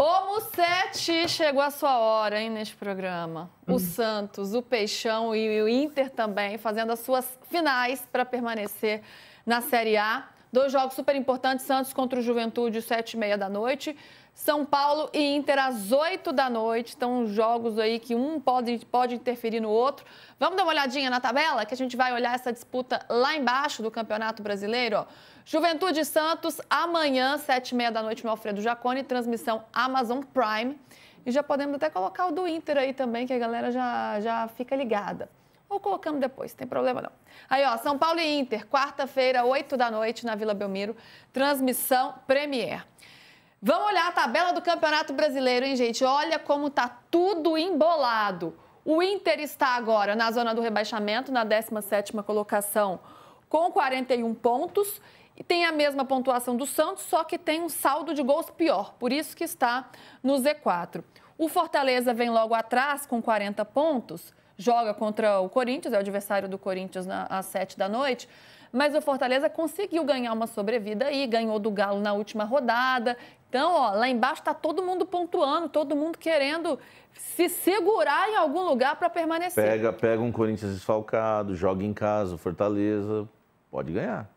Ô, Mussete, chegou a sua hora, hein, neste programa. O Santos, o Peixão e o Inter também fazendo as suas finais para permanecer na Série A. 2 jogos super importantes, Santos contra o Juventude, 7h30 da noite. São Paulo e Inter às 8 da noite. Então, jogos aí que um pode interferir no outro. Vamos dar uma olhadinha na tabela, que a gente vai olhar essa disputa lá embaixo do Campeonato Brasileiro. Ó. Juventude e Santos, amanhã, 7h30 da noite, no Alfredo Jaconi, transmissão Amazon Prime. E já podemos até colocar o do Inter aí também, que a galera já fica ligada. Ou colocamos depois, não tem problema não. Aí, ó, São Paulo e Inter, quarta-feira, 8 da noite, na Vila Belmiro, transmissão Premier. Vamos olhar a tabela do Campeonato Brasileiro, hein, gente? Olha como tá tudo embolado. O Inter está agora na zona do rebaixamento, na 17ª colocação, com 41 pontos. E tem a mesma pontuação do Santos, só que tem um saldo de gols pior. Por isso que está no Z4. O Fortaleza vem logo atrás, com 40 pontos. Joga contra o Corinthians, é o adversário do Corinthians às 7 da noite. Mas o Fortaleza conseguiu ganhar uma sobrevida aí, ganhou do Galo na última rodada. Então, ó, lá embaixo está todo mundo pontuando, todo mundo querendo se segurar em algum lugar para permanecer. Pega um Corinthians desfalcado, joga em casa, o Fortaleza, pode ganhar.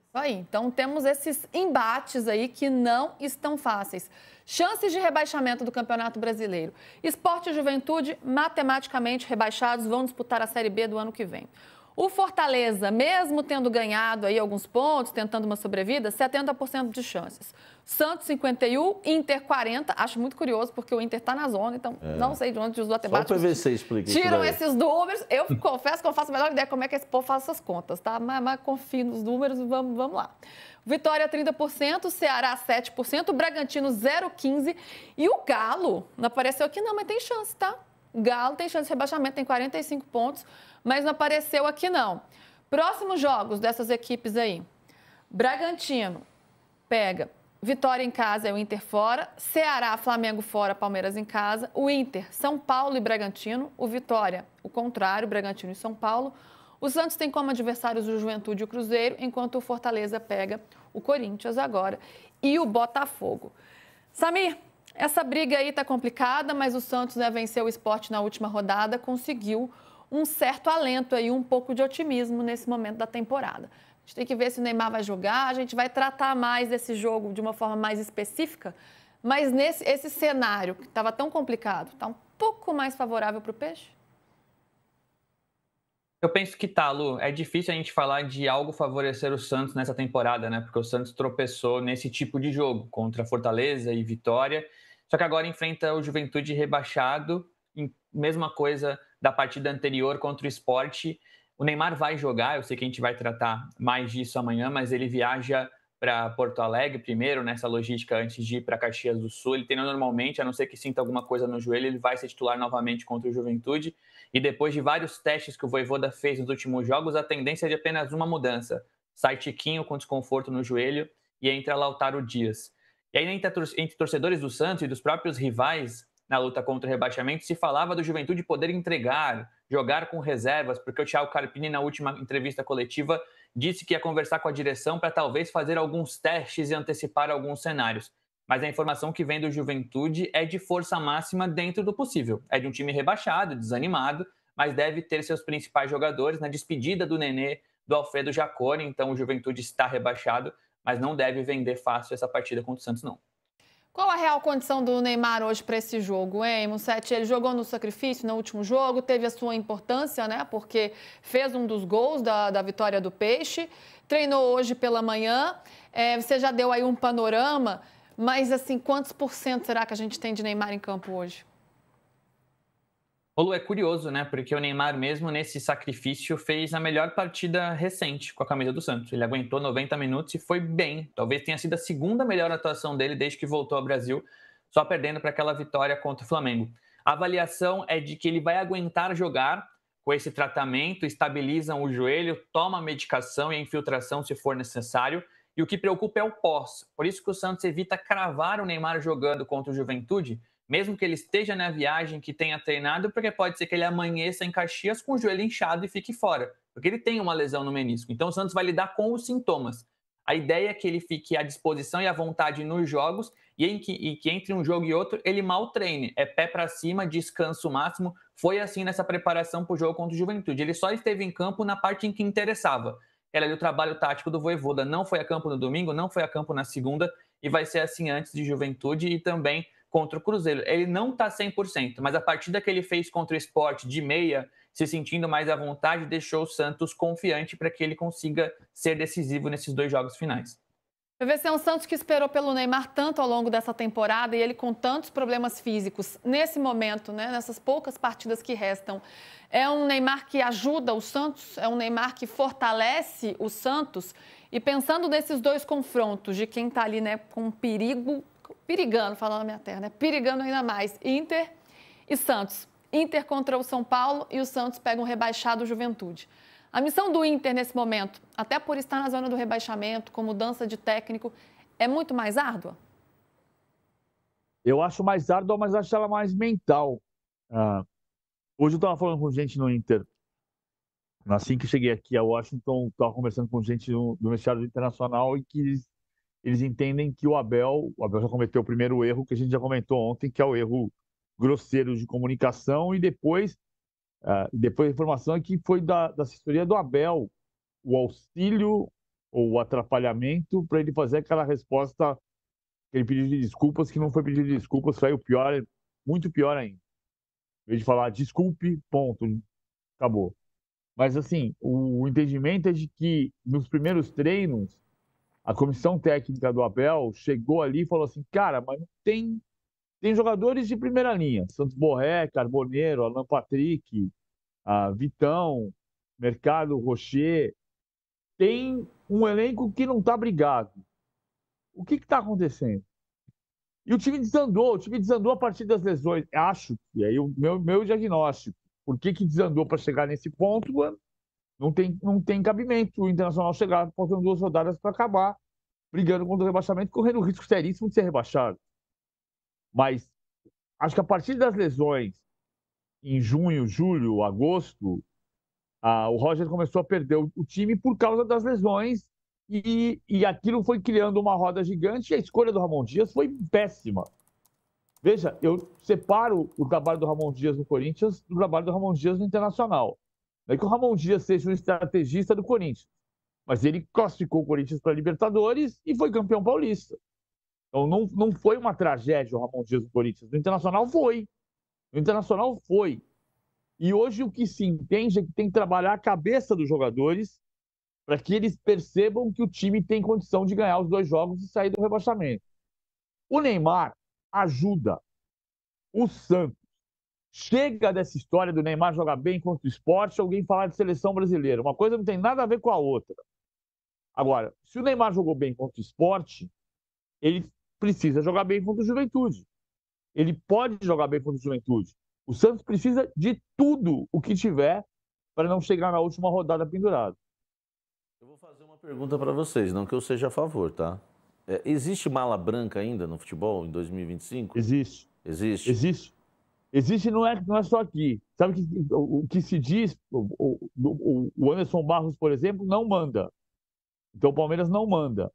Isso aí. Então, temos esses embates aí que não estão fáceis. Chances de rebaixamento do Campeonato Brasileiro. Sport e Juventude, matematicamente rebaixados, vão disputar a Série B do ano que vem. O Fortaleza, mesmo tendo ganhado aí alguns pontos, tentando uma sobrevida, 70% de chances. Santos, 51%, Inter, 40%. Acho muito curioso, porque o Inter está na zona, então não sei de onde os matemáticos Só o PVC explica tiram esses números. Eu confesso que eu não faço a menor ideia como é que esse povo faz essas contas, tá? Mas confio nos números e vamos lá. Vitória, 30%, Ceará, 7%, Bragantino, 0,15%. E o Galo, não apareceu aqui não, mas tem chance, tá? O Galo tem chance de rebaixamento, tem 45 pontos, mas não apareceu aqui não. Próximos jogos dessas equipes aí. Bragantino pega Vitória em casa, é o Inter fora. Ceará, Flamengo fora, Palmeiras em casa. O Inter, São Paulo e Bragantino. O Vitória, o contrário, Bragantino e São Paulo. O Santos tem como adversários o Juventude e o Cruzeiro, enquanto o Fortaleza pega o Corinthians agora e o Botafogo. Samir, essa briga aí tá complicada, mas o Santos, né, venceu o Sport na última rodada, conseguiu um certo alento aí, um pouco de otimismo nesse momento da temporada. A gente tem que ver se o Neymar vai jogar, a gente vai tratar mais desse jogo de uma forma mais específica, mas esse cenário que estava tão complicado, está um pouco mais favorável para o Peixe? Eu penso que tá, Lu. É difícil a gente falar de algo favorecer o Santos nessa temporada, né? Porque o Santos tropeçou nesse tipo de jogo, contra Fortaleza e Vitória. Só que agora enfrenta o Juventude rebaixado, mesma coisa da partida anterior contra o Sport. O Neymar vai jogar, eu sei que a gente vai tratar mais disso amanhã, mas ele viaja para Porto Alegre primeiro, nessa logística antes de ir para Caxias do Sul. Ele treina normalmente, a não ser que sinta alguma coisa no joelho, ele vai ser titular novamente contra o Juventude. E depois de vários testes que o Vojvoda fez nos últimos jogos, a tendência é de apenas uma mudança. Sai Tiquinho com desconforto no joelho e entra Lautaro Dias. E aí, entre torcedores do Santos e dos próprios rivais na luta contra o rebaixamento, se falava do Juventude poder entregar, jogar com reservas, porque o Thiago Carpini, na última entrevista coletiva, disse que ia conversar com a direção para talvez fazer alguns testes e antecipar alguns cenários. Mas a informação que vem do Juventude é de força máxima dentro do possível. É de um time rebaixado, desanimado, mas deve ter seus principais jogadores na despedida do Nenê, do Alfredo Jaconi. Então o Juventude está rebaixado, mas não deve vender fácil essa partida contra o Santos, não. Qual a real condição do Neymar hoje para esse jogo, hein, Mussete? Ele jogou no sacrifício no último jogo, teve a sua importância, né? Porque fez um dos gols da vitória do Peixe, treinou hoje pela manhã. Você já deu aí um panorama, mas assim, quantos por cento será que a gente tem de Neymar em campo hoje? O Lu, é curioso, né? Porque o Neymar, mesmo nesse sacrifício, fez a melhor partida recente com a camisa do Santos. Ele aguentou 90 minutos e foi bem. Talvez tenha sido a segunda melhor atuação dele desde que voltou ao Brasil, só perdendo para aquela vitória contra o Flamengo. A avaliação é de que ele vai aguentar jogar com esse tratamento, estabilizam o joelho, toma a medicação e a infiltração se for necessário. E o que preocupa é o pós. Por isso que o Santos evita cravar o Neymar jogando contra o Juventude, mesmo que ele esteja na viagem, que tenha treinado, porque pode ser que ele amanheça em Caxias com o joelho inchado e fique fora, porque ele tem uma lesão no menisco. Então o Santos vai lidar com os sintomas. A ideia é que ele fique à disposição e à vontade nos jogos e que entre um jogo e outro ele mal treine. É pé para cima, descanso máximo. Foi assim nessa preparação para o jogo contra o Juventude. Ele só esteve em campo na parte em que interessava. Era ali o trabalho tático do Vojvoda. Não foi a campo no domingo, não foi a campo na segunda, e vai ser assim antes de Juventude e também contra o Cruzeiro. Ele não está 100%, mas a partida que ele fez contra o Sport de meia, se sentindo mais à vontade, deixou o Santos confiante para que ele consiga ser decisivo nesses 2 jogos finais. PVC é um Santos que esperou pelo Neymar tanto ao longo dessa temporada e ele com tantos problemas físicos. Nesse momento, né, nessas poucas partidas que restam, é um Neymar que ajuda o Santos? É um Neymar que fortalece o Santos? E pensando nesses 2 confrontos de quem está ali, né, com perigo, perigando, falando na minha terra, né, perigando ainda mais, Inter e Santos. Inter contra o São Paulo e o Santos pega um rebaixado Juventude. A missão do Inter nesse momento, até por estar na zona do rebaixamento, com mudança de técnico, é muito mais árdua? Eu acho mais árdua, mas acho ela mais mental. Hoje eu estava falando com gente no Inter. Assim que cheguei aqui a Washington, estava conversando com gente do vestiário internacional e que eles entendem que o Abel já cometeu o primeiro erro que a gente já comentou ontem, que é o erro grosseiro de comunicação, e depois a informação é que foi da assessoria do Abel o auxílio ou o atrapalhamento para ele fazer aquela resposta, aquele pedido de desculpas, que não foi pedido de desculpas, saiu pior, muito pior ainda. Em vez de falar desculpe, ponto, acabou. Mas, assim, o entendimento é de que nos primeiros treinos, a comissão técnica do Abel chegou ali e falou assim, cara, mas tem jogadores de primeira linha, Santos Borré, Carboneiro, Alan Patrick, Vitão, Mercado, Rocher, tem um elenco que não está brigado. O que está acontecendo? E o time desandou a partir das lesões. Acho que aí o meu diagnóstico. Por que desandou para chegar nesse ponto? Não tem cabimento o Internacional chegar faltando 2 rodadas para acabar brigando contra o rebaixamento, correndo o risco seríssimo de ser rebaixado. Mas acho que a partir das lesões, em junho, julho, agosto, o Roger começou a perder o time por causa das lesões e aquilo foi criando uma roda gigante e a escolha do Ramon Dias foi péssima. Veja, eu separo o trabalho do Ramon Dias no Corinthians do trabalho do Ramon Dias no Internacional. Não é que o Ramon Dias seja um estrategista do Corinthians, mas ele classificou o Corinthians para a Libertadores e foi campeão paulista. Então não foi uma tragédia o Ramon Dias no Corinthians. No Internacional foi. No Internacional foi. E hoje o que se entende é que tem que trabalhar a cabeça dos jogadores para que eles percebam que o time tem condição de ganhar os 2 jogos e sair do rebaixamento. O Neymar ajuda. O Santos. Chega dessa história do Neymar jogar bem contra o Sport, alguém falar de seleção brasileira. Uma coisa não tem nada a ver com a outra. Agora, se o Neymar jogou bem contra o Sport, ele precisa jogar bem contra o Juventude. Ele pode jogar bem contra o Juventude. O Santos precisa de tudo o que tiver para não chegar na última rodada pendurado. Eu vou fazer uma pergunta para vocês, não que eu seja a favor, tá? Existe mala branca ainda no futebol em 2025? Existe. Existe? Existe. Existe, não é só aqui. Sabe o que se diz? O Anderson Barros, por exemplo, não manda. Então o Palmeiras não manda.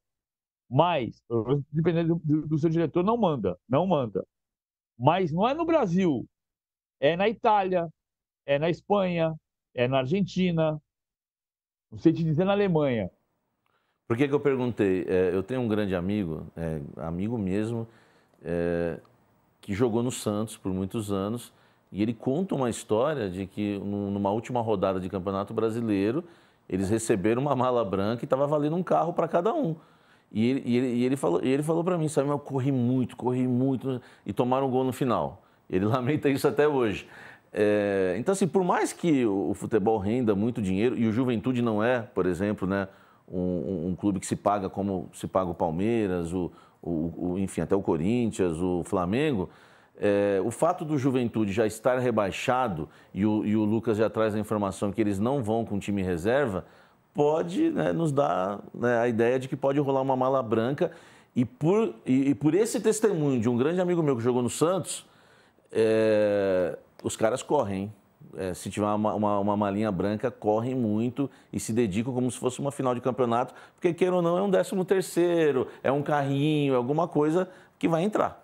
Mas, dependendo do seu diretor, não manda. Não manda. Mas não é no Brasil. É na Itália, é na Espanha, é na Argentina, não sei te dizer na Alemanha. Por que eu perguntei? Eu tenho um grande amigo, amigo mesmo, que jogou no Santos por muitos anos, e ele conta uma história de que numa última rodada de Campeonato Brasileiro, eles receberam uma mala branca e estava valendo um carro para cada um. E ele falou para mim, sabe, eu corri muito, e tomaram um gol no final. Ele lamenta isso até hoje. Então, assim, por mais que o futebol renda muito dinheiro, e o Juventude não é, por exemplo, né, um clube que se paga como se paga o Palmeiras, enfim, até o Corinthians, o Flamengo, o fato do Juventude já estar rebaixado, e o Lucas já traz a informação que eles não vão com time reserva, pode, né, nos dar, né, a ideia de que pode rolar uma mala branca. E por esse testemunho de um grande amigo meu que jogou no Santos, os caras correm, hein? Se tiver uma malinha branca, correm muito e se dedicam como se fosse uma final de campeonato, porque, queira ou não, é um 13º, é um carrinho, é alguma coisa que vai entrar.